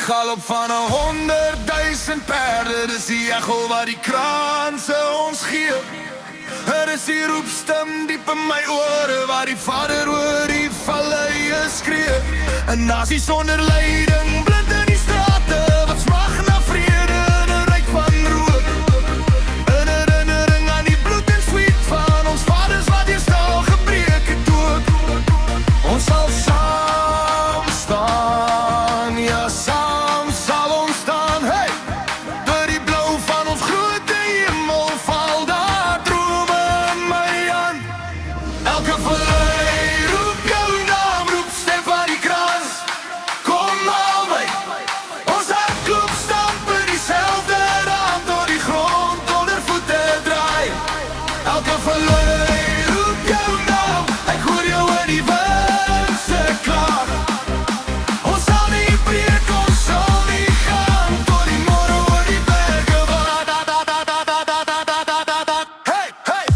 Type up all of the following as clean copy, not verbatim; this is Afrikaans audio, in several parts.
galop van 100.000 perde. Dis die echo wat die kraanse ons gee. Er is die roepstem diep in my ore, waar die vader oor die valleie skree. 'n nasie sonder leiding, blind in die strate, wat smag na vrede in 'n ryk van rook. 'n herinnering aan die bloed en sweet van ons vaders wat deur staal gebreek het ook. Ons sal saam staan, ja saam sal ons staan. Hey! Door die blou van ons grote hemel val daar drome in my aan. Elke vallei roep jou naam, roep stem van die kraans. Kom haal my, ons hartklop stamp in dieselfde raam, door die grond onder voete draai. Elke vallei roep jou naam, ek hoor jou in die wind se klaar. Ons sal nie breek, ons sal nie gaan, tot die môre oor die berge waai. Hey, hey!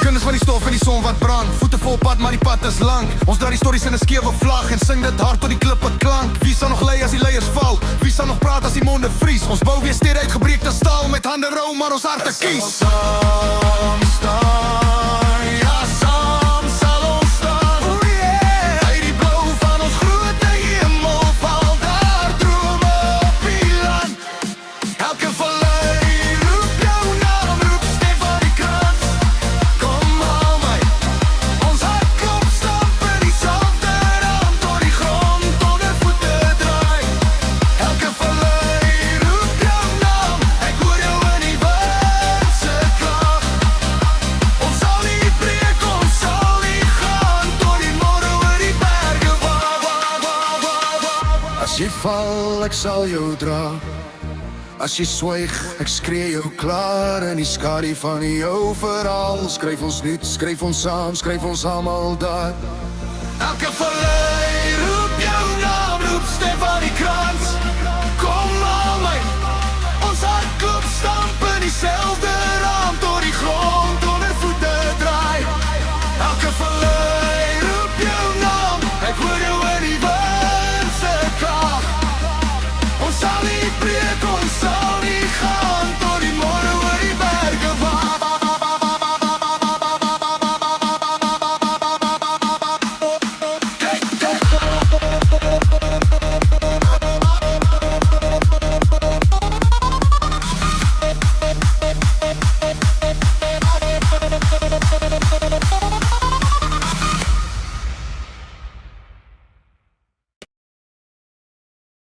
Kinders van die stof en die son wat brand, voete vol pad, maar die pad is lang. Ons dra die stories in 'n skewe vlag en sing dit hard tot die klippe klank. Wie sal nog lei as die leiers val? Wie sal nog praat as die monde vries? Ons bou weer stede uit gebreekte staal, met hande rou maar ons harte kies. Saam staan, ja saam sal ons staan. Oh yeah! Uit die blou van ons grote hemel val daar drome op die land. Elke vallei roep jou naam, roep stem van die krans. Kom haal my, ons hartklop stamp in dieselfde raam, tot die grond onder voete draai. Elke vallei roep jou naam, ek hoor jou in die wind se klag. Ons sal nie breek, ons sal nie gaan, tot die môre oor die berge waai. As jy val, ek sal jou dra. As jy swyg, ek skree jou klaar. In die skadu van jou verhaal skryf ons nuut, skryf ons saam, skryf ons almal daar. Elke